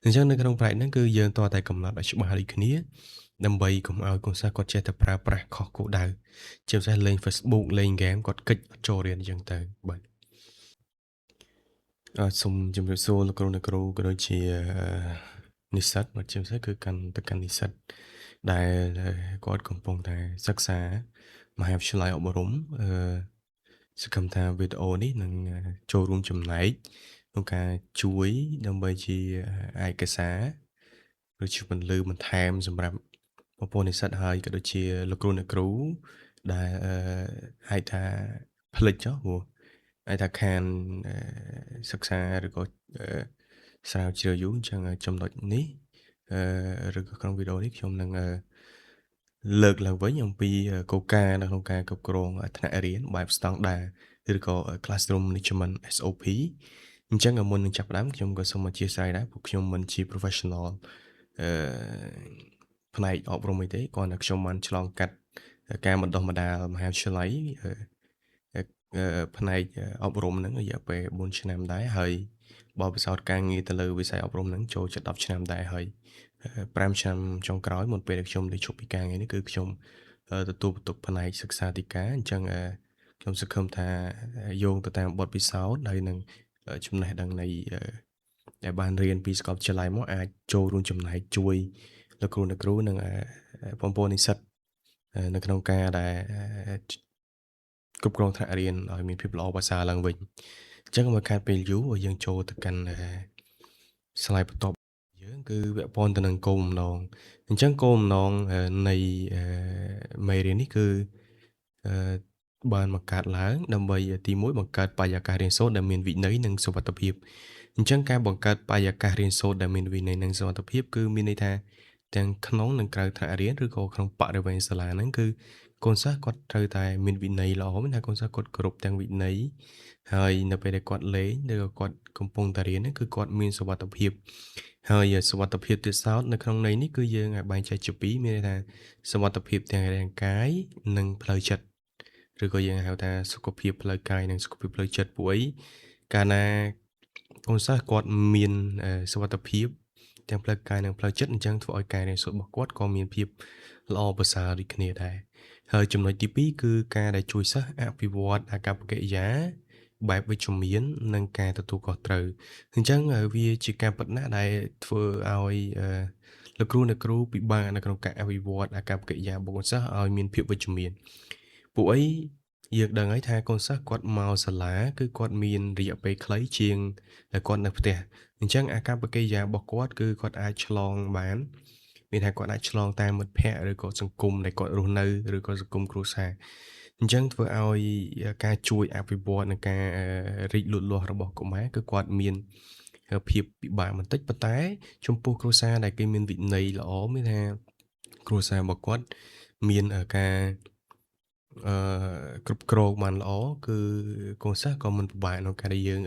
អញ្ចឹងនៅក្នុងផ្នែកហ្នឹងគឺយើងតតែកំណត់ឲ្យច្បាស់ដូចគ្នាដើម្បីកុំឲ្យកូនសិស្សគាត់ចេះតែប្រើប្រាស់ខុសគោលដៅជាពិសេសលេង Facebook លេងហ្គេមគាត់គេចអត់ចូលរៀនអញ្ចឹងទៅបាទសូមជម្រាបសួរលោកគ្រូអ្នកគ្រូក៏ដូចជានិស្សិតបាទជាពិសេសគឺកាន់និស្សិតដែលគាត់កំពុងតែសិក្សាមហាវិទ្យាល័យអប់រំសង្ឃឹមថាវីដេអូនេះនឹងចូលរួមចំណែកក្នុងការជួយដើម្បីជាឯកសារឬជាពន្លឺបន្ថែមសម្រាប់បងប្អូននិស្សិតហើយក៏ដូចជាលោកគ្រូអ្នកគ្រូដែលហៅថាផ្លិចចុះព្រោះហៅថាខានសិក្សាឬក៏ស្រាវជ្រាវយូរអញ្ចឹងចំណុចនេះឬក៏ក្នុងវីដេអូនេះខ្ញុំនឹងលើកឡើងវិញអំពីគោលការណ៍នៅក្នុងការគ្រប់គ្រងថ្នាក់រៀនបែបស្តង់ដារឬក៏ Classroom Management SOP អញ្ចឹងមុននឹងចាប់ផ្ដើមខ្ញុំក៏សូមអធិស្ឋានដែរព្រោះខ្ញុំមិនជា professional អឺផ្នែកអប់រំអីទេគ្រាន់តែខ្ញុំបានឆ្លងកាត់ការបណ្ដុះបណ្ដាលមហាវិទ្យាល័យផ្នែកអប់រំហ្នឹងរយៈពេល4ឆ្នាំដែរហើយបទពិសោធន៍ការងារទៅលើវិស័យអប់រំហ្នឹងចូលជិត10ឆ្នាំដែរហើយ5ឆ្នាំចុងក្រោយមុនពេលដែលខ្ញុំទៅជប់ពីការងារនេះគឺខ្ញុំទទួលបន្ទុកផ្នែកសិក្សាធិការអញ្ចឹងខ្ញុំសង្ឃឹមថាយោងទៅតាមបទពិសោធន៍ហើយនឹងចំណេះដឹងនៃដែលបានរៀនពីសាកលវិទ្យាល័យមកអាចចូលរួមចំណែកជួយលោកគ្រូអ្នកគ្រូនិងបងប្អូននិស្សិតនៅក្នុងការដែលគ្រប់គ្រងថ្នាក់រៀនឲ្យមានភាពល្អប្រសើរឡើងវិញអញ្ចឹងមកខាត់ពេលយូរយើងចូលទៅកាន់slide បន្ទាប់យើងគឺពាក់ព័ន្ធទៅនឹងគោលបំណងអញ្ចឹងគោលបំណងនៃមេរៀននេះគឺបានបង្កើតឡើងដើម្បីទី1បង្កើតបរិយាកាសរៀនសូត្រដែលមានវិន័យនិងសុវត្ថិភាពអញ្ចឹងការបង្កើតបរិយាកាសរៀនសូត្រដែលមានវិន័យនិងសុវត្ថិភាពគឺមានន័យថាទាំងក្នុងនិងក្រៅថ្នាក់រៀនឬក៏ក្នុងបរិវេណសាលាហ្នឹងគឺកូនសិស្សគាត់ត្រូវតែមានវិន័យល្អមានថាកូនសិស្សគាត់គោរពទាំងវិន័យហើយនៅពេលដែលគាត់លេងឬក៏គាត់កំពុងតែរៀនហ្នឹងគឺគាត់មានសុវត្ថិភាពហើយសុវត្ថិភាពទៀតសោតនៅក្នុងន័យនេះគឺយើងអាចបែងចែកជាពីរមានន័យថាសុវត្ថិភាពទាំងរាងកាយនិងផ្លូវចិត្តឬក៏យើងហៅថាសុខភាពផ្លូវកាយនិងសុខភាពផ្លូវចិត្តពួកអីកាលណាកូនសិស្សគាត់មានសុវត្ថិភាពទាំងផ្លូវកាយនិងផ្លូវចិត្តអញ្ចឹងធ្វើឲ្យការរៀនសូត្ររបស់គាត់ក៏មានភាពល្អប្រសើរដូចគ្នាដែរហើយចំណុចទី2គឺការដែលជួយសិស្សអភិវឌ្ឍអាកប្បកិរិយាបែបវិជ្ជមាននិងការទទួលខុសត្រូវអញ្ចឹងវាជាការពិតណាស់ដែលធ្វើឲ្យលោកគ្រូអ្នកគ្រូពិបាកនៅក្នុងការអភិវឌ្ឍអាកប្បកិរិយារបស់កូនសិស្សឲ្យមានភាពវិជ្ជមានពួកអីយើងដឹងហើយថាកូនសិស្សគាត់មកសាលាគឺគាត់មានរយៈពេលខ្លីជាងគាត់នៅផ្ទះអញ្ចឹងអាកប្បកិរិយារបស់គាត់គឺគាត់អាចឆ្លងបានមានថាគាត់អាចឆ្លងតាមមិត្តភ័ក្តិឬក៏សង្គមដែលគាត់រស់នៅឬក៏សង្គមគ្រួសារអញ្ចឹងធ្វើឲ្យការជួយអភិវឌ្ឍនិងការរីកលូតលាស់របស់កុមារគឺគាត់មានភាពពិបាកបន្តិចប៉ុន្តែចំពោះគ្រួសារដែលគេមានវិន័យល្អមានថាគ្រួសាររបស់គាត់មានការគ្រប់គ្រងបានល្អគឺកូនសិស្សក៏មិនពិបាកក្នុងការដែលយើង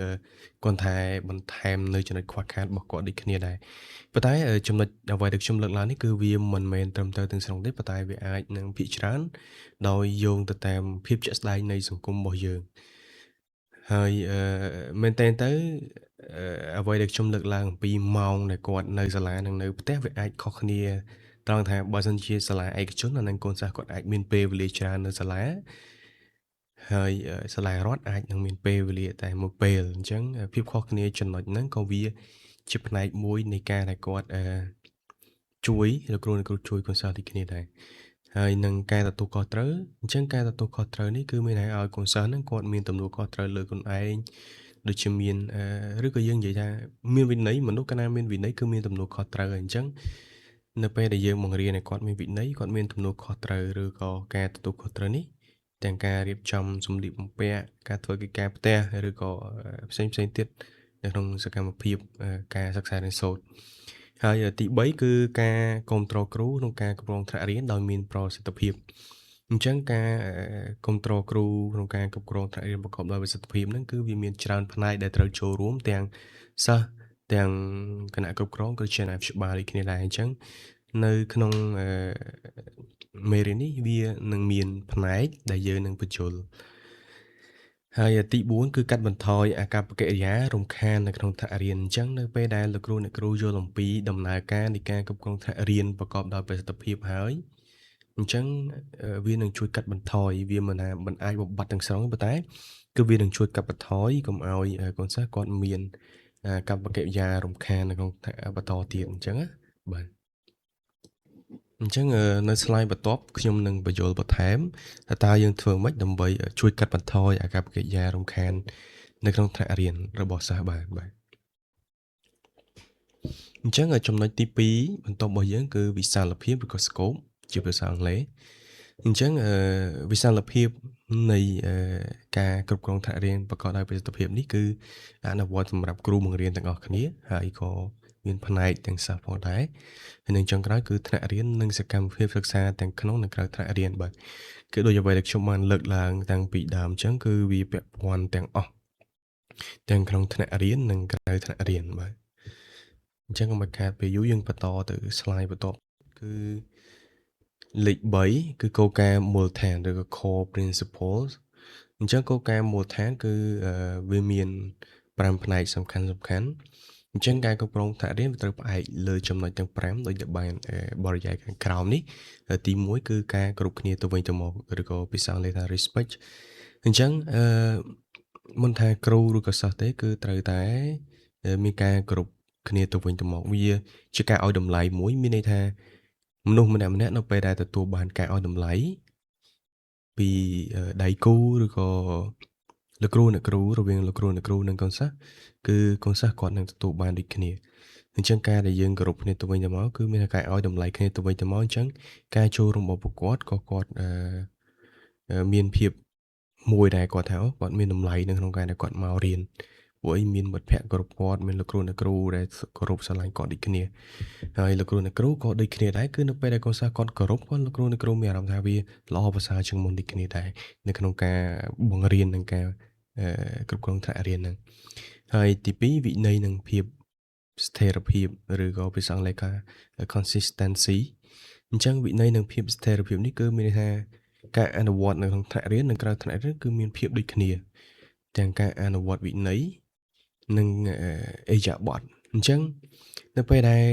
គ្រាន់តែបន្ថែមនៅចំណុចខ្វះខាតរបស់គាត់ដូចគ្នាដែរប៉ុន្តែចំណុចអ្វីដែលខ្ញុំលើកឡើងនេះគឺវាមិនមែនត្រឹមត្រូវទាំងស្រុងទេប៉ុន្តែវាអាចនឹងភាគច្រើនដោយយោងទៅតាមភាពជាក់ស្ដែងនៃសង្គមរបស់យើងហើយមែនទែនទៅអ្វីដែលខ្ញុំលើកឡើងអំពីម៉ោងដែលគាត់នៅសាលានិងនៅផ្ទះវាអាចខុសគ្នាត្រង់ថាបើសិនជាសាលាឯកជនអានឹងកូនសិស្សគាត់អាចមានពេលវេលាច្រើននៅសាលាហើយសាលារដ្ឋអាចនឹងមានពេលវេលាតែមួយពេលអញ្ចឹងភាពខុសគ្នាចំណុចហ្នឹងក៏វាជាផ្នែកមួយនៃការដែលគាត់ជួយលោកគ្រូអ្នកគ្រូជួយកូនសិស្សដូចគ្នាដែរហើយនឹងការទទួលខុសត្រូវអញ្ចឹងការទទួលខុសត្រូវនេះគឺមានន័យឲ្យកូនសិស្សហ្នឹងគាត់មានទំនួលខុសត្រូវលើខ្លួនឯងដូចជាមានឬក៏យើងនិយាយថាមានវិន័យមនុស្សកាលណាមានវិន័យគឺមានទំនួលខុសត្រូវហើយអញ្ចឹងនៅពេលដែលយើងបង្រៀនឲ្យគាត់មានវិន័យគាត់មានទំនួលខុសត្រូវឬក៏ការទទួលខុសត្រូវនេះទាំងការរៀបចំសម្លៀកបំពាក់ការធ្វើកិច្ចការផ្ទះឬក៏ផ្សេងៗទៀតនៅក្នុងសកម្មភាពការសិក្សារៀនសូត្រហើយទី3គឺការគ្រប់គ្រងគ្រូក្នុងការគ្រប់គ្រងថ្នាក់រៀនដោយមានប្រសិទ្ធភាពអញ្ចឹងការគ្រប់គ្រងគ្រូក្នុងការគ្រប់គ្រងថ្នាក់រៀនប្រកបដោយប្រសិទ្ធភាពហ្នឹងគឺវាមានច្រើនផ្នែកដែលត្រូវចូលរួមទាំងសិស្សទាំងគណៈគ្រប់គ្រងក៏ជាអាណាព្យាបាលដូចគ្នាដែរអញ្ចឹងនៅក្នុងមេរៀននេះវានឹងមានផ្នែកដែលយើងនឹងបញ្ចូល ហើយទី4គឺកាត់បន្ថយអាកប្បកិរិយារំខាននៅក្នុងថ្នាក់រៀនអញ្ចឹងនៅពេលដែលលោកគ្រូអ្នកគ្រូយល់អំពីដំណើរការនៃការគ្រប់គ្រងថ្នាក់រៀនប្រកបដោយប្រសិទ្ធភាពហើយអញ្ចឹងវានឹងជួយកាត់បន្ថយវាមិនអាចបំបត្តិទាំងស្រុងប៉ុន្តែគឺវានឹងជួយកាត់បន្ថយកុំឲ្យកូនសិស្សគាត់មានអាកប្បកិរិយារំខាននៅក្នុងថ្នាក់បន្តទៀតអញ្ចឹងណាបាទអញ្ចឹងនៅ slide បន្ទាប់ខ្ញុំនឹងបញ្យល់បន្ថែមថាតើយើងធ្វើម៉េចដើម្បីជួយកាត់បន្ថយអាកប្បកិរិយារំខាននៅក្នុងថ្នាក់រៀនរបស់សិស្សបាទអញ្ចឹងចំណុចទី2បន្ទាប់របស់យើងគឺវិសាលភាពឬក៏ scope ជាភាសាអង់គ្លេសអញ្ចឹងវិសាលភាពនៃការគ្រប់គ្រងថ្នាក់រៀនប្រកបដោយប្រសិទ្ធភាពនេះគឺអនុវត្តសម្រាប់គ្រូបង្រៀនទាំងអស់គ្នាហើយក៏មានផ្នែកទាំងសិស្សផងដែរហើយនឹងចុងក្រោយគឺថ្នាក់រៀននិងសកម្មភាពសិក្សាទាំងក្នុងនិងក្រៅថ្នាក់រៀនបាទគឺដូចអ្វីដែលខ្ញុំបានលើកឡើងតាំងពីដើមអញ្ចឹងគឺវាពាក់ព័ន្ធទាំងអស់ទាំងក្នុងថ្នាក់រៀននិងក្រៅថ្នាក់រៀនបាទអញ្ចឹងកុំឲ្យខាតពេលយូរយើងបន្តទៅ slide បន្ទាប់គឺលេខ3គឺគោលការណ៍មូលដ្ឋានឬក៏ core principles អញ្ចឹងគោលការណ៍មូលដ្ឋានគឺវាមាន5ផ្នែកសំខាន់អញ្ចឹងការគ្រប់គ្រងថ្នាក់រៀនវាត្រូវផ្អែកលើចំណុចទាំង5ដូចដែលបានបរិយាយខាងក្រោមនេះទី1គឺការគ្រប់គ្នាទៅវិញទៅមកឬក៏ភាសាអង់គ្លេសថា respect អញ្ចឹងមិនថាគ្រូឬក៏សិស្សទេគឺត្រូវតែមានការគ្រប់គ្នាទៅវិញទៅមកវាជាការឲ្យតម្លៃមួយមានន័យថាមនុស្សម្នាក់ៗនៅពេលដែលទទួលបានការឲ្យតម្លៃពីដៃគូឬក៏លោកគ្រូអ្នកគ្រូរវាងលោកគ្រូអ្នកគ្រូនិងកូនសិស្សគឺកូនសិស្សគាត់នឹងទទួលបានដូចគ្នាអញ្ចឹងការដែលយើងគោរពគ្នាទៅវិញទៅមកគឺមានការឲ្យតម្លៃគ្នាទៅវិញទៅមកអញ្ចឹងការចូលរួមរបស់ពួកគាត់ក៏គាត់មានភាពមួយដែលគាត់ថាគាត់មានតម្លៃនៅក្នុងការដែលគាត់មករៀនពួកឯងមានមិត្តភក្តិគ្រប់គាត់មានលោកគ្រូអ្នកគ្រូដែលគោរពស្រឡាញ់គាត់ដូចគ្នាហើយលោកគ្រូអ្នកគ្រូក៏ដូចគ្នាដែរគឺនៅពេលដែលកូនសិស្សគាត់គោរពគាត់លោកគ្រូអ្នកគ្រូមានអារម្មណ៍ថាវាល្អប្រសើរជាងមុនដូចគ្នាដែរនៅក្នុងការបង្រៀននិងការគ្រប់គ្រងថ្នាក់រៀនហ្នឹងហើយទី2វិន័យនិងភាពស្ថិរភាពឬក៏ភាសាអង់គ្លេសថា consistency អញ្ចឹងវិន័យនិងភាពស្ថិរភាពនេះគឺមានន័យថាការអនុវត្តនៅក្នុងថ្នាក់រៀននិងក្រៅថ្នាក់រៀនគឺមានភាពដូចគ្នាទាំងការអនុវត្តវិន័យនិងអិរិយាបថអញ្ចឹងនៅពេលដែល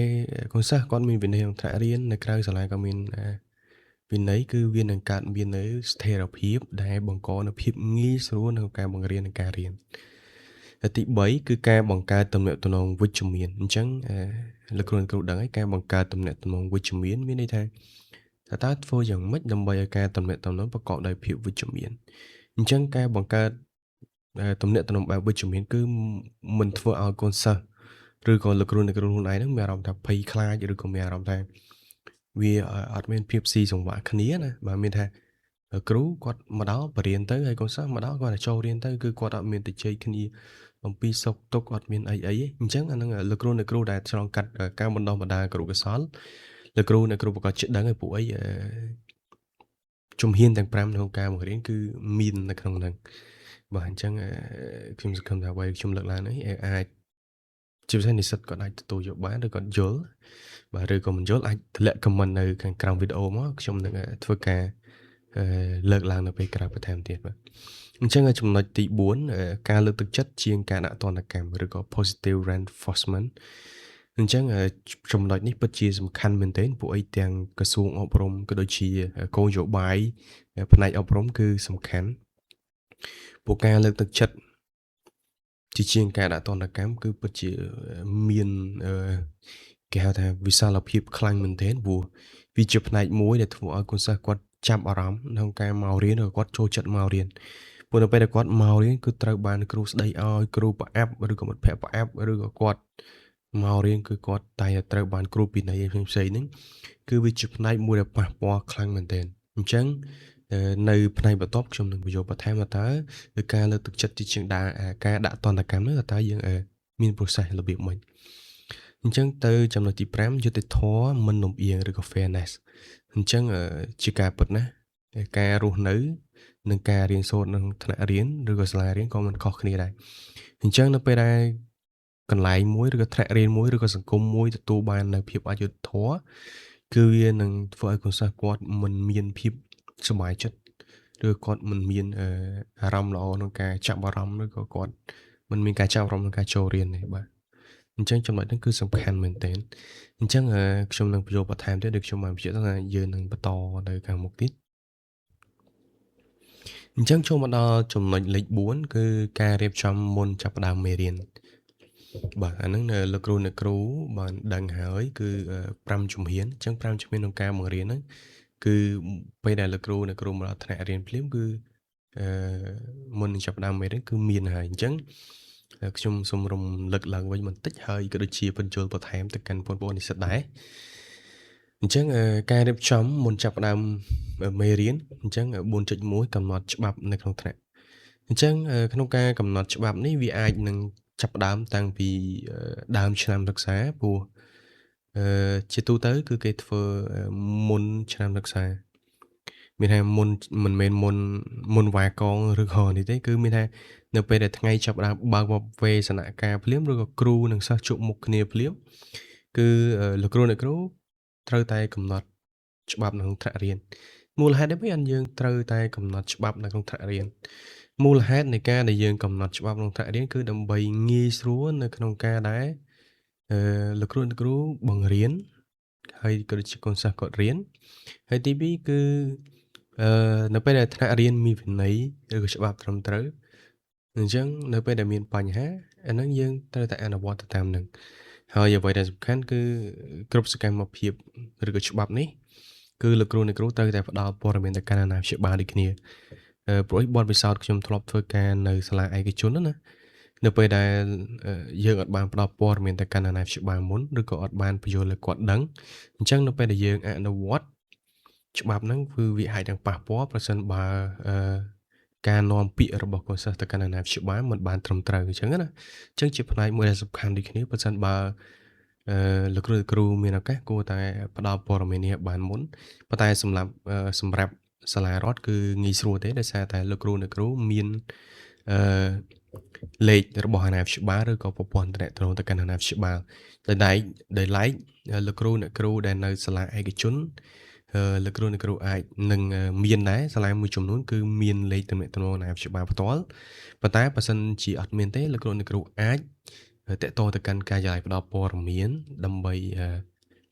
កូនសិស្សគាត់មានវិន័យក្នុងថ្នាក់រៀននៅក្រៅសាលាក៏មានវិន័យគឺវានឹងកើតមាននៅស្ថិរភាពដែលបង្កនូវភាពងាយស្រួលក្នុងការបង្រៀននិងការរៀនទី3គឺការបង្កើតទំនាក់ទំនងវិជ្ជមានអញ្ចឹងលោកគ្រូដឹងហើយការបង្កើតទំនាក់ទំនងវិជ្ជមានមានន័យថាតើធ្វើយ៉ាងម៉េចដើម្បីឲ្យការទំនាក់ទំនងប្រកបដោយភាពវិជ្ជមានអញ្ចឹងការបង្កើតទំនាក់ទំនងបែបវិជ្ជមានគឺមិនធ្វើឲ្យកូនសិស្សឬក៏លោកគ្រូអ្នកគ្រូខ្លួនឯងហ្នឹងមានអារម្មណ៍ថាភ័យខ្លាចឬក៏មានអារម្មណ៍ថាវាអត់មានភាពស៊ីសង្វាក់គ្នាណាបើមានថាគ្រូគាត់មកដល់បរៀនទៅហើយកូនសិស្សមកដល់គាត់តែចូលរៀនទៅគឺគាត់អត់មានទៅជែកគ្នាអំពីសុខទុក្ខអត់មានអីទេអញ្ចឹងអាហ្នឹងលោកគ្រូអ្នកគ្រូដែលឆ្លងកាត់ការបណ្ដុះបណ្ដាលគ្រូកសលលោកគ្រូអ្នកគ្រូប្រកាសជិតដឹងហើយពួកអីជំហានទាំង5ក្នុងការបង្រៀនគឺមាននៅក្នុងហ្នឹងបាទអញ្ចឹងខ្ញុំសង្ឃឹមថាអ្វីខ្ញុំលើកឡើងនេះអាចជាពិសេសនិស្សិតគាត់អាចទទួលយកបានឬគាត់យល់បាទឬក៏មិនយល់អាចធ្លាក់ comment នៅខាងក្រោមវីដេអូមកខ្ញុំនឹងធ្វើការលើកឡើងនៅពេលក្រោយបន្ថែមទៀតបាទអញ្ចឹងចំណុចទី4ការលើកទឹកចិត្តជាងការដាក់ទណ្ឌកម្មឬក៏ positive reinforcement អញ្ចឹងចំណុចនេះពិតជាសំខាន់មែនទែនពួកអីទាំងក្រសួងអប់រំក៏ដូចជាគោលនយោបាយផ្នែកអប់រំគឺសំខាន់ពួកការលើកទឹកចិត្តជាងការដាក់ទណ្ឌកម្មគឺពិតជាមានគេហៅថាវិសាលភាពខ្លាំងមែនទែនព្រោះវាជាផ្នែកមួយដែលធ្វើឲ្យកូនសិស្សគាត់ចាប់អារម្មណ៍ក្នុងការមករៀនឬគាត់ចូលចិត្តមករៀនព្រោះនៅពេលដែលគាត់មករៀនគឺត្រូវបានគ្រូស្ដីឲ្យគ្រូប្រអាប់ឬក៏មិត្តភក្តិប្រអាប់ឬក៏គាត់មករៀនគឺគាត់តែត្រូវបានគ្រូពិន័យផ្សេងៗហ្នឹងគឺវាជាផ្នែកមួយដែលប៉ះពាល់ខ្លាំងមែនទែនអញ្ចឹងនៅផ្នែកបន្ទាប់ខ្ញុំនឹងបញ្យល់បន្ថែមថាតើការលើកទឹកចិត្តជាងការដាក់ទណ្ឌកម្មនោះតើយើងមាន process របៀបម៉េចអញ្ចឹងទៅចំណុចទី5យុត្តិធម៌មិនលំអៀងឬក៏ fairness អញ្ចឹងជាការពិតណាការរស់នៅនិងការរៀនសូត្រក្នុងថ្នាក់រៀនឬក៏សាលារៀនក៏មិនខុសគ្នាដែរអញ្ចឹងនៅពេលដែលកន្លែងមួយឬក៏ថ្នាក់រៀនមួយឬក៏សង្គមមួយទទួលបាននៅភាពអយុត្តិធម៌គឺវានឹងធ្វើឲ្យកូនសិស្សគាត់មិនមានភាពសប្បាយចិត្ត ឬគាត់មិនមានអារម្មណ៍ល្អក្នុងការចាប់អារម្មណ៍ឬក៏គាត់មិនមានការចាប់អារម្មណ៍ក្នុងការចូលរៀនទេបាទអញ្ចឹងចំណុចហ្នឹងគឺសំខាន់មែនទែនអញ្ចឹងខ្ញុំនឹងបញ្ចូលបន្ថែមទៀតដូចខ្ញុំបានបញ្ជាក់ថាយើងនឹងបន្តទៅខាងមុខទៀតអញ្ចឹងចូលមកដល់ចំណុចលេខ4គឺការរៀបចំមុនចាប់ផ្ដើមមេរៀនបាទអាហ្នឹងលោកគ្រូបានដឹងហើយគឺ5ជំហានអញ្ចឹង5ជំហានក្នុងការបង្រៀនហ្នឹងគឺពេលដែលលោកគ្រូមកដល់ថ្នាក់រៀនភ្លាមគឺអឺមុននឹងចាប់ផ្ដើមមេរៀនគឺមានហើយអញ្ចឹងខ្ញុំសូមរំលឹកឡើងវិញបន្តិចហើយក៏ដូចជាបញ្ចូលបន្ថែមទៅកាន់បងប្អូននិស្សិតដែរអញ្ចឹងការរៀបចំមុនចាប់ផ្ដើមមេរៀនអញ្ចឹង4.1កំណត់ច្បាប់នៅក្នុងថ្នាក់អញ្ចឹងក្នុងការកំណត់ច្បាប់នេះវាអាចនឹងចាប់ផ្ដើមតាំងពីដើមឆ្នាំសិក្សាព្រោះជាទូទៅគឺគេធ្វើមុនឆ្នាំសិក្សាមានថាមុនមិនមែនមុនវ៉ាកងឬក៏នេះទេគឺមានថានៅពេលដែលថ្ងៃចាប់ផ្ដើមបើកមកវេសនការភ្លាមឬក៏គ្រូនិងសិស្សជួបមុខគ្នាភ្លាមគឺលោកគ្រូត្រូវតែកំណត់ច្បាប់នៅក្នុងថ្នាក់រៀនមូលហេតុអីបានយើងត្រូវតែកំណត់ច្បាប់នៅក្នុងថ្នាក់រៀនមូលហេតុនៃការដែលយើងកំណត់ច្បាប់ក្នុងថ្នាក់រៀនគឺដើម្បីងាយស្រួលនៅក្នុងការដែលលោកគ្រូបង្រៀនហើយក៏ដូចជាកូនសិស្សគាត់រៀនហើយទី2គឺនៅពេលដែលថ្នាក់រៀនមានវិន័យឬក៏ច្បាប់ត្រឹមត្រូវអញ្ចឹងនៅពេលដែលមានបញ្ហាអាហ្នឹងយើងត្រូវតែអនុវត្តទៅតាមហ្នឹងហើយអ្វីដែលសំខាន់គឺគ្រប់សកម្មភាពឬក៏ច្បាប់នេះគឺលោកគ្រូត្រូវតែផ្ដល់ព័ត៌មានទៅកាន់អាណាព្យាបាលដូចគ្នាព្រោះបទពិសោធន៍ខ្ញុំធ្លាប់ធ្វើការនៅសាលាឯកជនណានៅពេលដែលយើងអត់បានផ្ដល់ព័ត៌មានទៅកាន់អាណាព្យាបាលមុនឬក៏អត់បានពន្យល់ឲ្យគាត់ដឹងអញ្ចឹងនៅពេលដែលយើងអនុវត្តច្បាប់ហ្នឹងគឺវាអាចនឹងប៉ះពាល់ប្រសិនបើការនាំពាក្យរបស់កូនសិស្សទៅកាន់អាណាព្យាបាលមិនបានត្រឹមត្រូវអញ្ចឹងណាអញ្ចឹងជាផ្នែកមួយដែលសំខាន់ដូចគ្នាប្រសិនបើលោកគ្រូមានឱកាសគួរតែផ្ដល់ព័ត៌មាននេះឲ្យបានមុនប៉ុន្តែសម្រាប់សាលារដ្ឋគឺងាយស្រួលទេដោយសារតែលោកគ្រូមានអឺលេខរបស់អាណាព្យាបាលឬក៏ប្រព័ន្ធទំនាក់ទំនងទៅកាន់អាណាព្យាបាលដោយឡែកលោកគ្រូដែលនៅសាលាឯកជនលោកគ្រូអាចនឹងមានដែរសាលាមួយចំនួនគឺមានលេខទំនាក់ទំនងអាណាព្យាបាលផ្ទាល់ប៉ុន្តែបើសិនជាអត់មានទេលោកគ្រូអាចតាក់ទងទៅកាន់ការិយាល័យផ្ដល់ព័ត៌មានដើម្បី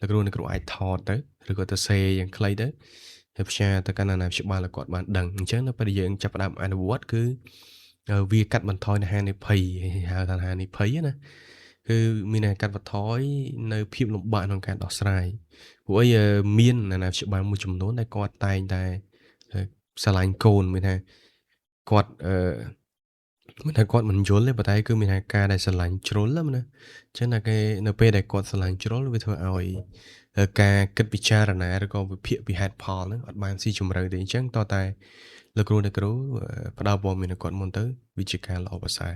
លោកគ្រូអាចថតទៅឬក៏ទៅសេយ៉ាងខ្លីទៅហើយផ្សាយទៅកាន់អាណាព្យាបាលឲ្យគាត់បានដឹងអញ្ចឹងនៅពេលដែលយើងចាប់ផ្ដើមអនុវត្តគឺវាកាត់បន្ថយនៅហានិភ័យហៅថាហានិភ័យណាគឺមានតែកាត់បន្ថយនៅភាពលំបាកក្នុងការដោះស្រាយព្រោះអីមានអាណាព្យាបាលមួយចំនួនដែលគាត់តែងតែស្រឡាញ់កូនមានថាគាត់មិនថាគាត់មិនយល់ទេប៉ុន្តែគឺមានថាការដែលស្រឡាញ់ជ្រុលណាណាអញ្ចឹងតែគេនៅពេលដែលគាត់ស្រឡាញ់ជ្រុលវាធ្វើឲ្យការគិតពិចារណាឬក៏វិភាគពីហេតុផលហ្នឹងអត់បានស៊ីជម្រៅទេអញ្ចឹងតោះតែលោកគ្រូផ្ដល់ព័ត៌មានឲ្យគាត់មុនទៅវាជាការល្អប្រសើរ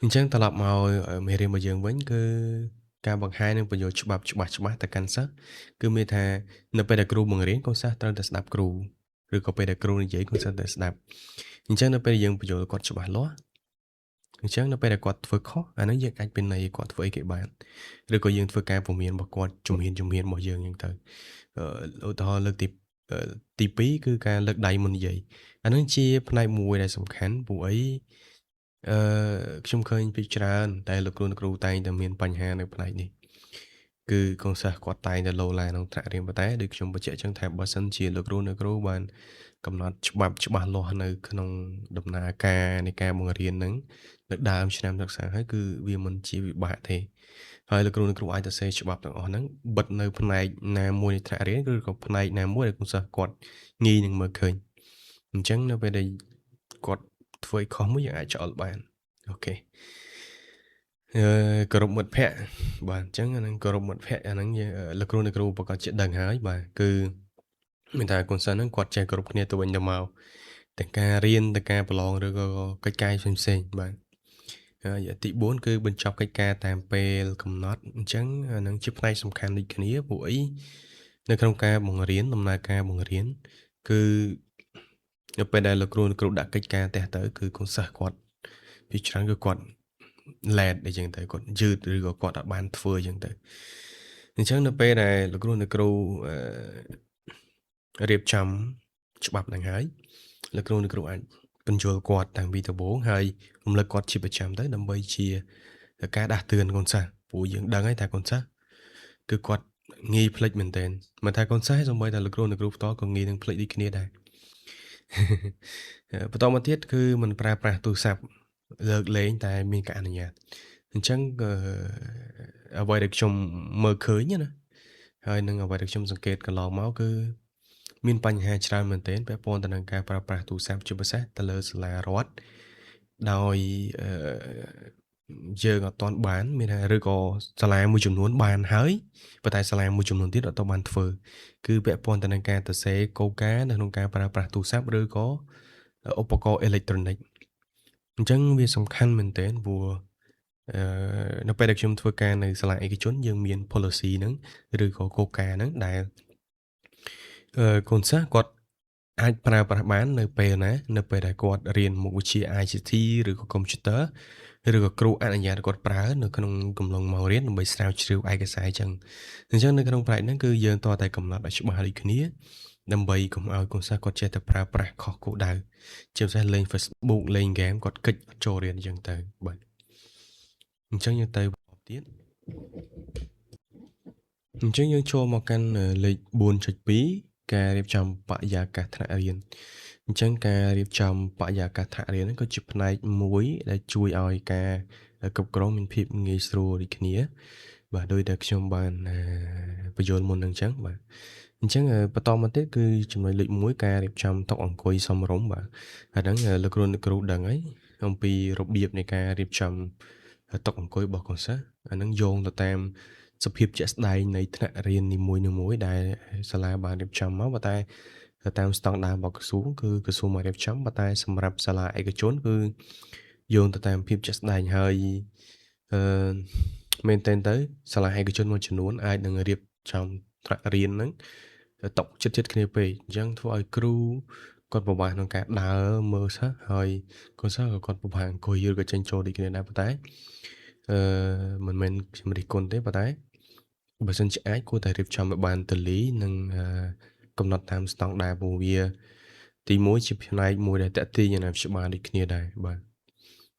អញ្ចឹងត្រឡប់មកមេរៀនរបស់យើងវិញគឺការបង្ហាញនិងបញ្យល់ច្បាប់ច្បាស់ទៅកាន់សិស្សគឺមានថានៅពេលដែលគ្រូបង្រៀនកូនសិស្សត្រូវតែស្ដាប់គ្រូឬក៏ពេលដែលគ្រូនិយាយកូនសិស្សត្រូវស្ដាប់អញ្ចឹងនៅពេលយើងបញ្យល់គាត់ច្បាស់លាស់អញ្ចឹងនៅពេលដែលគាត់ធ្វើខុសអាហ្នឹងយើងអាចពិន័យឲ្យគាត់ធ្វើអីគេបានឬក៏យើងធ្វើការពមៀនរបស់គាត់ជំហានរបស់យើងអញ្ចឹងទៅឧទាហរណ៍លើកទី2គឺការលើកដៃមុននិយាយអាហ្នឹងជាផ្នែកមួយដែលសំខាន់ព្រោះអីអឺខ្ញុំឃើញពីច្រើនតែលោកគ្រូតែងតែមានបញ្ហានៅផ្នែកនេះគឺកូនសិស្សគាត់តែងតែលោឡាក្នុងថ្នាក់រៀនប៉ុន្តែដូចខ្ញុំបញ្ជាក់អញ្ចឹងថាបើសិនជាលោកគ្រូបានកំណត់ច្បាប់ច្បាស់លាស់នៅក្នុងដំណើរការនៃការបង្រៀនហ្នឹងនៅដើមឆ្នាំសិក្សាហើយគឺវាមិនជាវិបាកទេហើយលោកគ្រូអាចទៅសេច្បាប់ទាំងអស់ហ្នឹងបិទនៅផ្នែកណាមួយនៃថ្នាក់រៀនឬក៏ផ្នែកណាមួយដែលកូនសិស្សគាត់ងាយនឹងមើលឃើញអញ្ចឹងនៅពេលដែលគាត់ធ្វើឲ្យខុសមួយយើងអាចចោលបានអូខេគោរពមិត្តភក្តិបាទអញ្ចឹងអាហ្នឹងគោរពមិត្តភក្តិអាហ្នឹងយើងលោកគ្រូប្រកាសជាដឹងហើយបាទគឺមានថាកូនសិស្សហ្នឹងគាត់ចេះគោរពគ្នាទៅវិញទៅមកទាំងការរៀនទាំងការប្រឡងឬក៏កិច្ចការផ្សេងៗបាទហើយទី4គឺបញ្ចប់កិច្ចការតាមពេលកំណត់អញ្ចឹងអានឹងជាផ្នែកសំខាន់ដូចគ្នាព្រោះអីនៅក្នុងការបង្រៀនដំណើរការបង្រៀនគឺនៅពេលដែលលោកគ្រូដាក់កិច្ចការផ្ទះទៅគឺកូនសិស្សគាត់ពីច្រើនគឺគាត់ឡែតអីចឹងទៅគាត់យឺតឬក៏គាត់អត់បានធ្វើអញ្ចឹងទៅអញ្ចឹងនៅពេលដែលលោកគ្រូរៀបចំច្បាប់ហ្នឹងហើយ លោកគ្រូអាចពន្យល់គាត់តាំងពីដំបូងហើយរំលឹកគាត់ជាប្រចាំទៅដើម្បីជាការដាស់តឿនកូនសិស្សព្រោះយើងដឹងហើយថាកូនសិស្សគឺគាត់ងាយភ្លេចមែនទែនមិនថាកូនសិស្សទេសូម្បីតែលោកគ្រូផ្ទាល់ក៏ងាយនឹងភ្លេចដូចគ្នាដែរ បន្តមកទៀតគឺមិនប្រើប្រាស់ទូរស័ព្ទលើកលែងតែមានការអនុញ្ញាតអញ្ចឹងអ្វីដែលខ្ញុំមើលឃើញណាហើយនឹងអ្វីដែលខ្ញុំសង្កេតកន្លងមកគឺមានបញ្ហាច្រើនមែនទែនពាក់ព័ន្ធទៅនឹងការប្រើប្រាស់ទូរស័ព្ទជាពិសេសទៅលើសាលារដ្ឋដោយយើងអត់ទាន់បានមានថាឬក៏សាលាមួយចំនួនបានហើយប៉ុន្តែសាលាមួយចំនួនទៀតអត់ទាន់បានធ្វើគឺពាក់ព័ន្ធទៅនឹងការសរសេរគោលការណ៍នៅក្នុងការប្រើប្រាស់ទូរស័ព្ទឬក៏ឧបករណ៍អេឡិចត្រូនិកអញ្ចឹងវាសំខាន់មែនទែនព្រោះនៅពេលដែលខ្ញុំធ្វើការនៅសាលាឯកជនយើងមាន policy ហ្នឹងឬក៏គោលការណ៍ហ្នឹងដែលកូនសិស្សគាត់អាចប្រើប្រាស់បាននៅពេលណានៅពេលដែលគាត់រៀនមុខវិជ្ជា ICT ឬក៏ Computer ឬក៏គ្រូអនុញ្ញាតឲ្យគាត់ប្រើនៅក្នុងកំឡុងម៉ោងរៀនដើម្បីស្រាវជ្រាវឯកសារអញ្ចឹងនៅក្នុងផ្នែកហ្នឹងគឺយើងតតែកំណត់ឲ្យច្បាស់ដូចគ្នាដើម្បីកុំឲ្យកូនសិស្សគាត់ចេះតែប្រើប្រាស់ខុសគោលដៅជាពិសេសលេង Facebook លេងហ្គេមគាត់គេចអត់ចូលរៀនអញ្ចឹងទៅបាទអញ្ចឹងយើងទៅបន្តទៀតអញ្ចឹងយើងចូលមកកាន់លេខ 4.2 ការរៀបចំបរិយាកាសថ្នាក់រៀនអញ្ចឹងការរៀបចំបរិយាកាសថ្នាក់រៀនហ្នឹងក៏ជាផ្នែកមួយដែលជួយឲ្យការគ្រប់គ្រងមានភាពងាយស្រួលដូចគ្នាបាទដោយតែខ្ញុំបានបញ្យល់មុនហ្នឹងអញ្ចឹងបាទអញ្ចឹងបន្តមកទៀតគឺចំណុចលេខ1ការរៀបចំតុអង្គុយសមរម្យបាទអាហ្នឹងលោកគ្រូដឹងហើយអំពីរបៀបនៃការរៀបចំតុអង្គុយរបស់កូនសិស្សអាហ្នឹងយោងទៅតាមសភាពជាក់ស្ដែងនៃថ្នាក់រៀននីមួយៗដែលសាលាបានរៀបចំមកប៉ុន្តែតាមស្តង់ដាររបស់ក្រសួងគឺក្រសួងមករៀបចំប៉ុន្តែសម្រាប់សាលាឯកជនគឺយោងទៅតាមភាពជាក់ស្ដែងហើយមែនទែនទៅសាលាឯកជនមួយចំនួនអាចនឹងរៀបចំថ្នាក់រៀនហ្នឹងតុចិត្តគ្នាពេកអញ្ចឹងធ្វើឲ្យគ្រូគាត់ពិបាកក្នុងការដើរមើលសិស្សហើយកូនសិស្សក៏គាត់ពិបាកអង្គុយឬក៏ចេញចូលដូចគ្នាដែរប៉ុន្តែមិនមែនខ្ញុំរិះគន់ទេប៉ុន្តែបើសិនជាអាចគួរតែរៀបចំឲ្យបានទូលាយនិងកំណត់តាមស្តង់ដារព្រោះវាទី1ជាផ្នែកមួយដែលតាក់ទាញអាណាព្យាបាលដូចគ្នាដែរបាទ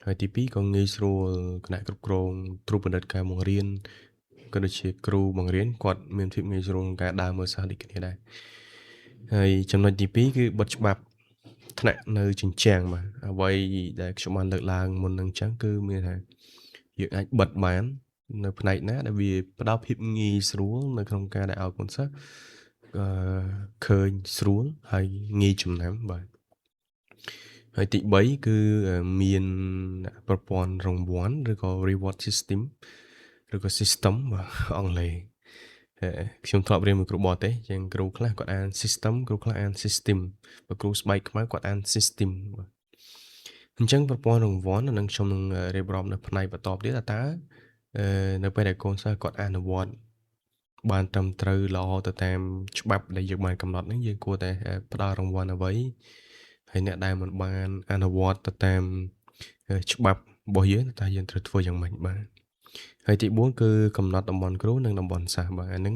ហើយទី2ក៏ងាយស្រួលគណៈគ្រប់គ្រងត្រួតពិនិត្យការបង្រៀនក៏ដូចជាគ្រូបង្រៀនគាត់មានភាពងាយស្រួលក្នុងការដើរមើលសិស្សដូចគ្នាដែរហើយចំណុចទី2គឺបិទច្បាប់ថ្នាក់នៅជញ្ជាំងបាទអ្វីដែលខ្ញុំបានលើកឡើងមុននឹងអញ្ចឹងគឺមានថាយើងអាចបិទបាននៅផ្នែកណាដែលវាផ្ដល់ភាពងាយស្រួលនៅក្នុងការដែលឲ្យកូនសិស្សឃើញស្រួលហើយងាយចំណាំបាទហើយទី3គឺមានប្រព័ន្ធរង្វាន់ឬក៏ reward system ឬក៏ system បាទអង់គ្លេសខ្ញុំធ្លាប់រៀនមួយគ្រូបរទេសជាងគ្រូខ្លះគាត់អាន system គ្រូខ្លះអាន system បើគ្រូស្បែកខ្មៅគាត់អាន system បាទអញ្ចឹងប្រព័ន្ធរង្វាន់នឹងខ្ញុំនឹងរៀបរាប់នៅផ្នែកបន្តទៀតថាតើនៅពេលដែលកូនសិស្សគាត់អនុវត្តបានត្រឹមត្រូវល្អទៅតាមច្បាប់ដែលយើងបានកំណត់ហ្នឹងយើងគួរតែផ្ដល់រង្វាន់អ្វីហើយអ្នកដែលមិនបានអនុវត្តទៅតាមច្បាប់របស់យើងតើយើងត្រូវធ្វើយ៉ាងម៉េចបាទហើយទី4គឺកំណត់តំបន់គ្រូនិងតំបន់សិស្សបាទអាហ្នឹង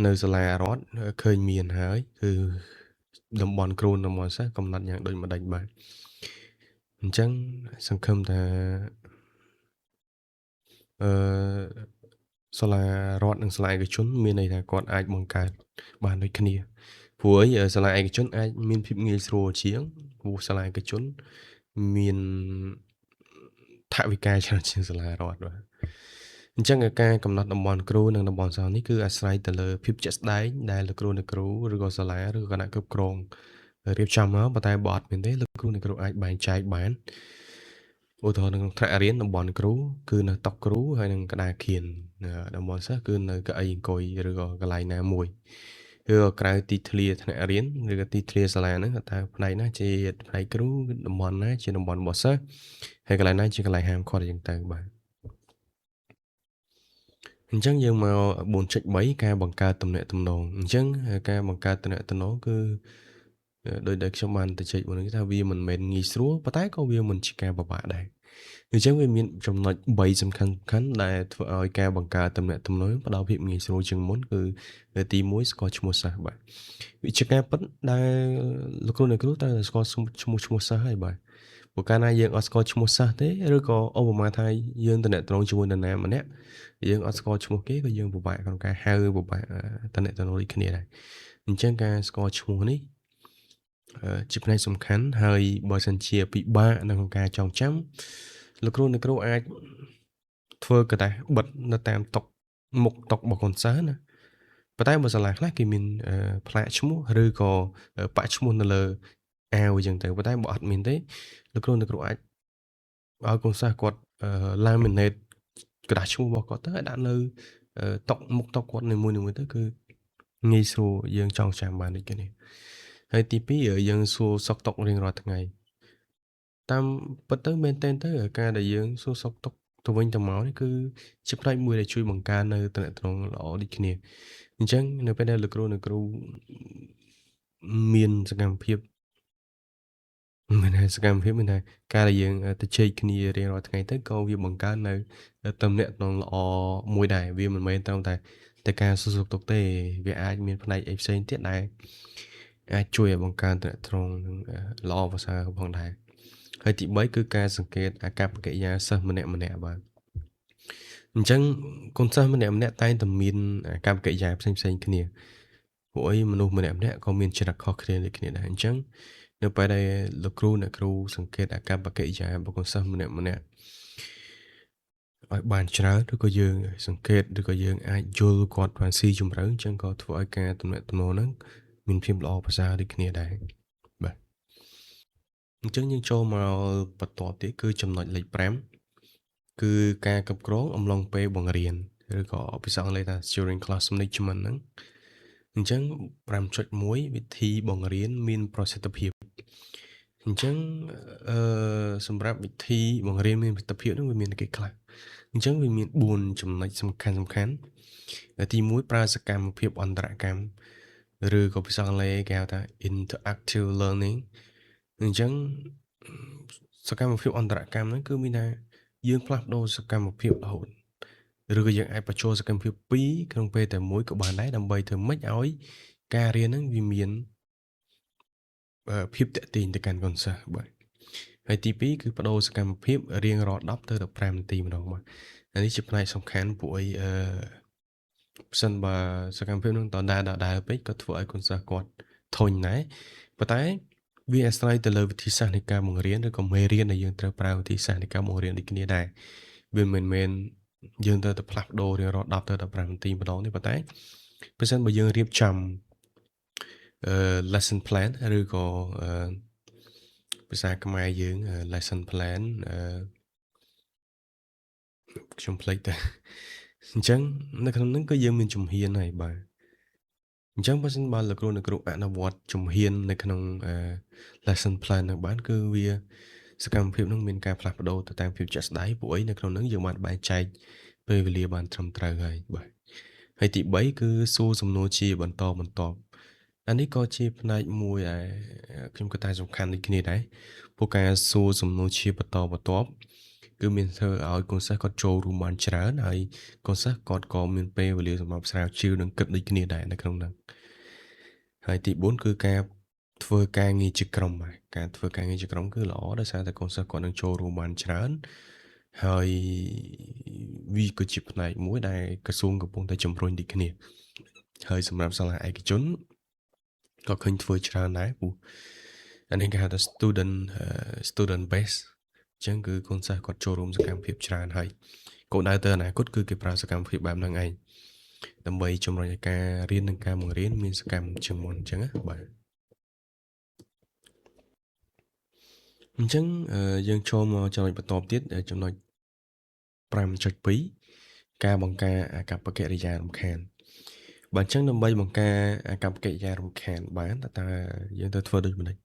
នៅសាលារដ្ឋឃើញមានហើយគឺតំបន់គ្រូតំបន់សិស្សកំណត់យ៉ាងដូចម្ដេចបាទអញ្ចឹងសង្ឃឹមថាសាលារដ្ឋនិងសាលាឯកជនមានន័យថាគាត់អាចបង្កើតបានដូចគ្នាព្រោះសាលាឯកជនអាចមានភាពងាយស្រួលជាងព្រោះសាលាឯកជនមានថវិកាច្រើនជាងសាលារដ្ឋបាទអញ្ចឹងការកំណត់តំបន់គ្រូនិងតំបន់សិស្សនេះគឺអាស្រ័យទៅលើភាពជាក់ស្ដែងដែលលោកគ្រូឬក៏សាលាឬក៏គណៈគ្រប់គ្រងរៀបចំមកប៉ុន្តែបើអត់មានទេលោកគ្រូអាចបែងចែកបានឧទាហរណ៍ក្នុងថ្នាក់រៀនតំបន់គ្រូគឺនៅតុគ្រូហើយនឹងក្តារខៀនតំបន់សិស្សគឺនៅកៅអីអង្គុយឬក៏កន្លែងណាមួយឬក៏ក្រៅទីធ្លាថ្នាក់រៀនឬក៏ទីធ្លាសាលាហ្នឹងតើផ្នែកណាជាផ្នែកគ្រូតំបន់ណាជាតំបន់របស់សិស្សហើយកន្លែងណាជាកន្លែងហាមឃាត់អញ្ចឹងទៅបាទអញ្ចឹងយើងមក 4.3 ការបង្កើតទំនាក់ទំនងអញ្ចឹងការបង្កើតទំនាក់ទំនងគឺដោយដែលខ្ញុំបានទៅជែកមុននេះថាវាមិនមែនងាយស្រួលប៉ុន្តែក៏វាមិនជាការពិបាកដែរ អញ្ចឹងវាមានចំណុច3សំខាន់ៗដែលធ្វើឲ្យការបង្កើតទំនាក់ទំនងផ្ដល់ភាពងាយស្រួលជាងមុនគឺទី1ស្គាល់ឈ្មោះសិស្សបាទវាជាការពិតដែលលោកគ្រូអ្នកគ្រូត្រូវតែស្គាល់ឈ្មោះសិស្សហើយបាទព្រោះកាលណាយើងអត់ស្គាល់ឈ្មោះសិស្សទេឬក៏ឧបមាថាយើងទំនាក់ទំនងជាមួយនរណាម្នាក់យើងអត់ស្គាល់ឈ្មោះគេក៏យើងពិបាកក្នុងការហៅពិបាកទំនាក់ទំនងដូចគ្នាដែរអញ្ចឹងការស្គាល់ឈ្មោះនេះជាផ្នែកសំខាន់ហើយបើសិនជាពិបាកនៅក្នុងការចងចាំលោកគ្រូអ្នកគ្រូអាចធ្វើกระดาษបិទនៅតាមតុមុខតុរបស់កូនសិស្សណាប៉ុន្តែបើសាលាខ្លះគេមានផ្លាកឈ្មោះឬក៏ប៉ាក់ឈ្មោះនៅលើអាវអញ្ចឹងទៅប៉ុន្តែបើអត់មានទេលោកគ្រូអ្នកគ្រូអាចឲ្យកូនសិស្សគាត់laminate กระดาษឈ្មោះរបស់គាត់ទៅឲ្យដាក់នៅតុមុខតុគាត់នីមួយៗទៅគឺងាយស្រួលយើងចងចាំបានដូចគ្នាហើយទី2យើងសួរសុខទុក្ខរៀងរាល់ថ្ងៃតាមពិតទៅមែនទែនទៅការដែលយើងសួរសុខទុក្ខទៅវិញទៅមកនេះគឺជាផ្នែកមួយដែលជួយបង្កើននៅទំនាក់ទំនងល្អដូចគ្នាអញ្ចឹងនៅពេលដែលលោកគ្រូអ្នកគ្រូមានសកម្មភាពមានតែសកម្មភាពមានតែការដែលយើងទៅជែកគ្នារៀងរាល់ថ្ងៃទៅក៏វាបង្កើននៅទំនាក់ទំនងល្អមួយដែរវាមិនមែនត្រឹមតែការសួរសុខទុក្ខទេវាអាចមានផ្នែកអីផ្សេងទៀតដែលអាចជួយឲ្យបង្កើនទំនាក់ទំនងល្អប្រសើរផងដែរហើយទី3គឺការសង្កេតអាកប្បកិរិយាសិស្សម្នាក់ៗបាទអញ្ចឹងកូនសិស្សម្នាក់ៗតែងតែមានអាកប្បកិរិយាផ្សេងៗគ្នាពួកអីមនុស្សម្នាក់ៗក៏មានចរិតខុសគ្នាដូចគ្នាដែរអញ្ចឹងនៅពេលដែលលោកគ្រូអ្នកគ្រូសង្កេតអាកប្បកិរិយារបស់កូនសិស្សម្នាក់ៗឲ្យបានច្រើនឬក៏យើងសង្កេតឬក៏យើងអាចយល់គាត់បានស៊ីជម្រៅអញ្ចឹងក៏ធ្វើឲ្យការទំនាក់ទំនងហ្នឹងមានភាពល្អប្រសើរដូចគ្នាដែរបាទអញ្ចឹងយើងចូលមកបន្តទៀតគឺចំណុចលេខ5គឺការគ្រប់គ្រងអំឡុងពេលបង្រៀនឬក៏ភាសាអង់គ្លេសថា during class management ហ្នឹងអញ្ចឹង5.1វិធីបង្រៀនមានប្រសិទ្ធភាពអញ្ចឹងសម្រាប់វិធីបង្រៀនមានប្រសិទ្ធភាពហ្នឹងវាមានអីគេខ្លះអញ្ចឹងវាមាន4ចំណុចសំខាន់ទី1ប្រើសកម្មភាពអន្តរកម្មឬក៏ភាសាអង់គ្លេសគេហៅថា interactive learning អញ្ចឹងសកម្មភាពអន្តរកម្មហ្នឹងគឺមានថាយើងផ្លាស់ប្ដូរសកម្មភាពរហូតឬក៏យើងអាចបញ្ចូលសកម្មភាព2ក្នុងពេលតែមួយក៏បានដែរដើម្បីធ្វើម៉េចឲ្យការរៀនហ្នឹងវាមានភាពតាក់ទាញទៅកាន់កូនសិស្សបាទហើយទី2គឺបដូរសកម្មភាពរៀងរាល់10ទៅ15នាទីម្ដងបាទនេះជាផ្នែកសំខាន់ពួកអីប្រសិនបើសកម្មភាពនឹងដដែលពេកក៏ធ្វើឲ្យកូនសិស្សគាត់ធុញដែរប៉ុន្តែវាអាស្រ័យទៅលើវិធីសាស្ត្រនៃការបង្រៀនឬក៏មេរៀនដែលយើងត្រូវប្រើវិធីសាស្ត្រនៃការបង្រៀនដូចគ្នាដែរវាមិនមែនយើងត្រូវតែផ្លាស់ប្ដូររៀងរាល់10ទៅ15នាទីម្ដងទេប៉ុន្តែប្រសិនបើយើងរៀបចំlesson plan ឬក៏ភាសាខ្មែរយើង lesson plan ខ្ញុំភ្លេចទៅអញ្ចឹងនៅក្នុងហ្នឹងគឺយើងមានជំហានហើយបាទអញ្ចឹងបើសិនបើលោកគ្រូអ្នកគ្រូអនុវត្តជំហាននៅក្នុងlesson plan ហ្នឹងបានគឺវាសកម្មភាពហ្នឹងមានការផ្លាស់ប្ដូរទៅតាមភាពជាក់ស្ដែងពួកអីនៅក្នុងហ្នឹងយើងបានបែងចែកពេលវេលាបានត្រឹមត្រូវហើយបាទហើយទី3គឺសួរសំណួរជាបន្តបន្ទាប់អានេះក៏ជាផ្នែកមួយដែលខ្ញុំគិតថាសំខាន់ដូចគ្នាដែរព្រោះការសួរសំណួរជាបន្តបន្ទាប់គឺមានធ្វើឲ្យកូនសិស្សគាត់ចូលរួមបានច្រើនហើយកូនសិស្សគាត់ក៏មានពេលវេលាសម្រាប់ស្រាវជ្រាវនិងគិតដូចគ្នាដែរនៅក្នុងហ្នឹងហើយទី4គឺការធ្វើការងារជាក្រុមបាទការធ្វើការងារជាក្រុមគឺល្អដោយសារតែកូនសិស្សគាត់នឹងចូលរួមបានច្រើនហើយវាក៏ជាផ្នែកមួយដែលក្រសួងកំពុងតែជំរុញដូចគ្នាហើយសម្រាប់សាលាឯកជនក៏ឃើញធ្វើច្រើនដែរព្រោះអានេះគេហៅថា student base អញ្ចឹងគឺកូនសិស្សគាត់ចូលរួមសកម្មភាពច្រើនហើយគោលដៅទៅអនាគតគឺគេប្រើសកម្មភាពបែបហ្នឹងឯងដើម្បីជំរុញឲ្យការរៀននិងការបង្រៀនមានសកម្មជាងមុនអញ្ចឹងណាបាទអញ្ចឹងយើងចូលមកចំណុចបន្តទៀតចំណុច5.2ការបង្ការអាកប្បកិរិយារំខានបើអញ្ចឹងដើម្បីបង្ការអាកប្បកិរិយារំខានបានតើយើងត្រូវធ្វើដូចម្តេច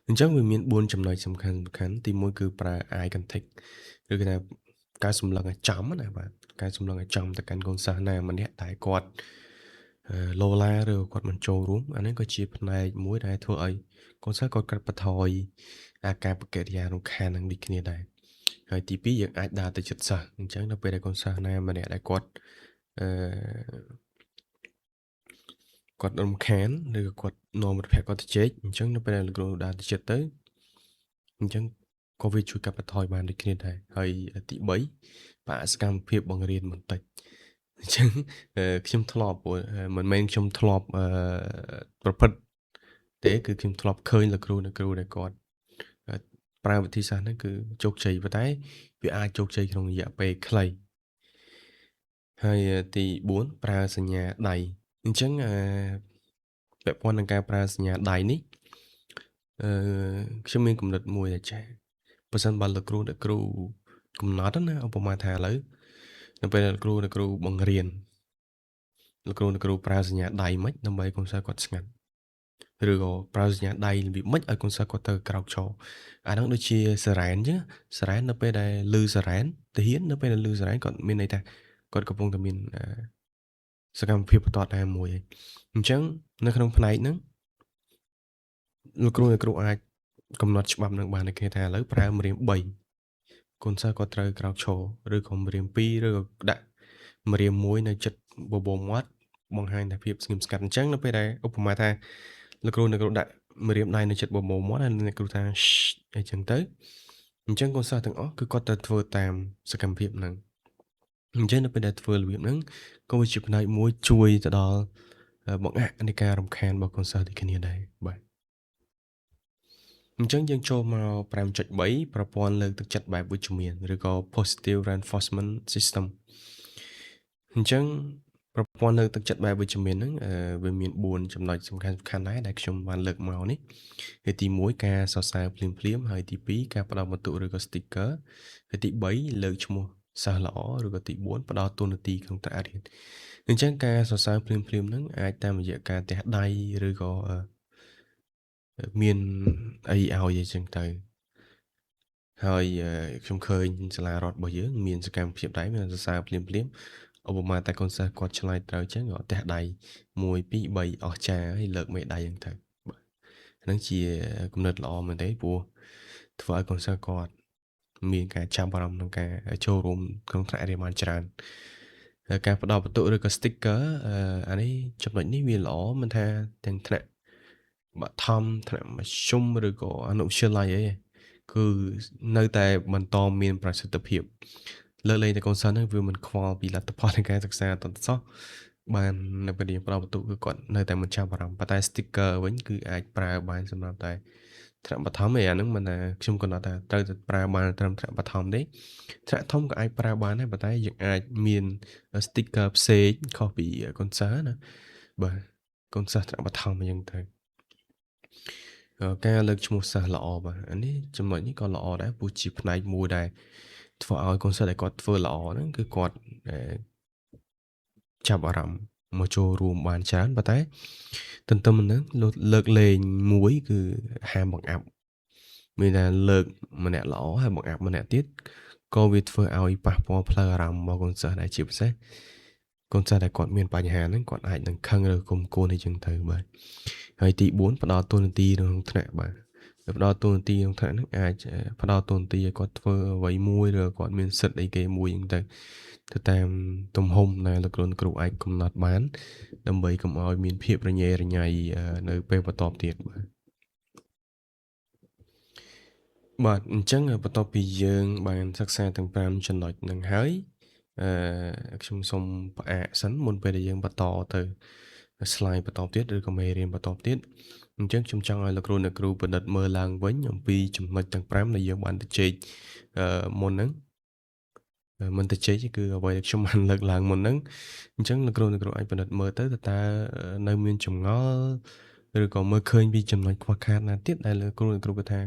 អញ្ចឹងវាមាន4ចំណុចសំខាន់ទី1គឺប្រើ eye contact ឬគេថាការសម្លឹងឲ្យចំណាបាទការសម្លឹងឲ្យចំទៅកាន់កូនសិស្សណាម្នាក់តែគាត់លោឡាឬគាត់មិនចូលរួមអានេះក៏ជាផ្នែកមួយដែលធ្វើឲ្យកូនសិស្សគាត់កាត់បន្ថយអាកប្បកិរិយារំខាននឹងដូចគ្នាដែរ ហើយទី2យើងអាចដើរទៅជិតសិស្សអញ្ចឹងនៅពេលដែលកូនសិស្សណាម្នាក់ដែលអឺគាត់រំខានឬក៏គាត់នាំមិត្តភក្តិគាត់ទៅជែកអញ្ចឹងនៅពេលដែលលោកគ្រូដើរទៅជិតទៅអញ្ចឹងក៏វាជួយកាត់បន្ថយបានដូចគ្នាដែរហើយទី3បដិសកម្មភាពបង្រៀនបន្តិចអញ្ចឹងខ្ញុំធ្លាប់មិនមែនខ្ញុំធ្លាប់ប្រព្រឹត្តទេគឺខ្ញុំធ្លាប់ឃើញលោកគ្រូអ្នកគ្រូដែលគាត់អឺប្រើវិធីសាស្ត្រហ្នឹងគឺជោគជ័យប៉ុន្តែវាអាចជោគជ័យក្នុងរយៈពេលខ្លីហើយទី4ប្រើសញ្ញាដៃអញ្ចឹងពាក់ព័ន្ធនឹងការប្រើសញ្ញាដៃនេះអឺខ្ញុំមានគំនិតមួយដែលចេះប្រសិនបើលោកគ្រូអ្នកគ្រូកំណត់ណាឧបមាថាឥឡូវនៅពេលលោកគ្រូអ្នកគ្រូបង្រៀនលោកគ្រូអ្នកគ្រូប្រើសញ្ញាដៃមិនដើម្បីកុំឲ្យគាត់ស្ងាត់ឬក៏ប្រើសញ្ញាដៃរបៀបម៉េចឲ្យកូនសិស្សគាត់ទៅក្រោកឈរអាហ្នឹងដូចជាសារ៉ែនអញ្ចឹងសារ៉ែននៅពេលដែលឮសារ៉ែនទាហាននៅពេលដែលឮសារ៉ែនគាត់មានន័យថាគាត់កំពុងតែមានសកម្មភាពបន្តតែមួយឯងអញ្ចឹងនៅក្នុងផ្នែកហ្នឹងលោកគ្រូអ្នកគ្រូអាចកំណត់ច្បាប់នឹងបានគេថាឥឡូវប្រើម្រាម3កូនសិស្សគាត់ត្រូវក្រោកឈរឬក៏ម្រាម2ឬក៏ដាក់ម្រាម1នៅចិត្តបបោមាត់បង្ហាញថាភាពស្ងៀមស្ងាត់អញ្ចឹងនៅពេលដែលឧបមាថាលោកគ្រូអ្នកគ្រូដាក់ម្រាមដៃនៅចិត្តបបោមាត់ហើយអ្នកគ្រូថាអីចឹងទៅអញ្ចឹងកូនសិស្សទាំងអស់គឺគាត់ទៅធ្វើតាមសកម្មភាពហ្នឹងអញ្ចឹងនៅពេលដែលធ្វើរបៀបហ្នឹងក៏វាជាផ្នែកមួយជួយទៅដល់បង្អាក់នៃការរំខានរបស់កូនសិស្សដូចគ្នាដែរបាទអញ្ចឹងយើងចូលមក5.3ប្រព័ន្ធលើកទឹកចិត្តបែបវិជ្ជមានឬក៏ positive reinforcement system អញ្ចឹងប្រព័ន្ធលើកទឹកចិត្តបែបវិជ្ជមានហ្នឹងវាមាន4ចំណុចសំខាន់ៗដែរដែលខ្ញុំបានលើកមកនេះគឺទី1ការសរសើរភ្លាមៗហើយទី2ការផ្ដល់បន្ទុកឬក៏ sticker ហើយទី3លើកឈ្មោះសិស្សល្អឬក៏ទី4ផ្ដល់តួនាទីក្នុងថ្នាក់រៀនអញ្ចឹងការសរសើរភ្លាមៗហ្នឹងអាចតាមរយៈការទះដៃឬក៏មានអីឲ្យអីចឹងទៅហើយខ្ញុំឃើញសាលារដ្ឋរបស់យើងមានសកម្មភាពដែរមានសរសើរភ្លាមៗឧបមាតែកូនសិស្សគាត់ឆ្លើយត្រូវចឹងគាត់ទះដៃ1 2 3អស្ចារ្យហើយលើកមេដៃហ្នឹងទៅបាទហ្នឹងជាគំនិតល្អមែនទេព្រោះធ្វើឲ្យកូនសិស្សគាត់មានការចាប់អារម្មណ៍ក្នុងការចូលរួមក្នុងថ្នាក់រៀនបានច្រើនហើយការផ្ដល់បន្ទុកឬក៏ sticker អានេះចំណុចនេះវាល្អមិនថាទាំងថ្នាក់បឋមថ្នាក់មធ្យមឬក៏អនុវិទ្យាល័យអីគឺនៅតែបន្តមានប្រសិទ្ធភាពលើកលែងតែកូនសិស្សហ្នឹងវាមិនខ្វល់ពីលទ្ធផលនៃការសិក្សាតន្សោះបាននៅពេលរៀនផ្ដល់បន្ទុកគឺគាត់នៅតែមិនចាប់អារម្មណ៍ប៉ុន្តែ sticker វិញគឺអាចប្រើបានសម្រាប់តែថ្នាក់បឋមឯអាហ្នឹងមិនថាខ្ញុំកំណត់ថាត្រូវតែប្រើបានត្រឹមថ្នាក់បឋមទេថ្នាក់ធំក៏អាចប្រើបានដែរប៉ុន្តែយើងអាចមាន sticker ផ្សេងខុសពីកូនសិស្សណាបាទកូនសិស្សថ្នាក់បឋមអញ្ចឹងទៅការលើកឈ្មោះសិស្សល្អបាទអានេះចំណុចនេះក៏ល្អដែរព្រោះជាផ្នែកមួយដែលធ្វើឲ្យកូនសិស្សដែលគាត់ធ្វើល្អហ្នឹងគឺគាត់ចាប់អារម្មណ៍មកចូលរួមបានច្រើនប៉ុន្តែទន្ទឹមនឹងលើកលែងមួយគឺហាមបង្អាប់មានតែលើកម្នាក់ល្អហើយបង្អាប់ម្នាក់ទៀតក៏វាធ្វើឲ្យប៉ះពាល់ផ្លូវអារម្មណ៍របស់កូនសិស្សដែរជាពិសេសកូនសិស្សដែលគាត់មានបញ្ហាហ្នឹងគាត់អាចនឹងខឹងឬគុំគួនអីចឹងទៅបាទហើយទី4ផ្ដល់តួនាទីក្នុងថ្នាក់បាទផ្ដល់តួនាទីក្នុងថ្នាក់ហ្នឹងអាចផ្ដល់តួនាទីឲ្យគាត់ធ្វើអ្វីមួយឬគាត់មានសិទ្ធិអីគេមួយចឹងទៅតាមទំហំដែលលោកគ្រូអាចកំណត់បានដើម្បីកុំឲ្យមានភាពរញ៉េរញ៉ៃនៅពេលបន្ទាប់ទៀតបាទអញ្ចឹងបន្ទាប់ពីយើងបានសិក្សាទាំង5ចំណុចហ្នឹងហើយខ្ញុំសូមផ្អាកសិនមុនពេលដែលយើងបន្តទៅ slide បន្តទៀតឬក៏មេរៀនបន្តទៀតអញ្ចឹងខ្ញុំចង់ឲ្យលោកគ្រូអ្នកគ្រូពិនិត្យមើលឡើងវិញអំពីចំណុចទាំង5ដែលយើងបានទៅជែកមុនហ្នឹងមិនទៅជែកគឺអ្វីដែលខ្ញុំបានលើកឡើងមុនហ្នឹងអញ្ចឹងលោកគ្រូអ្នកគ្រូអាចពិនិត្យមើលទៅតើនៅមានចម្ងល់ឬក៏មើលឃើញពីចំណុចខ្វះខាតណាទៀតដែលលោកគ្រូអ្នកគ្រូគាត់ថា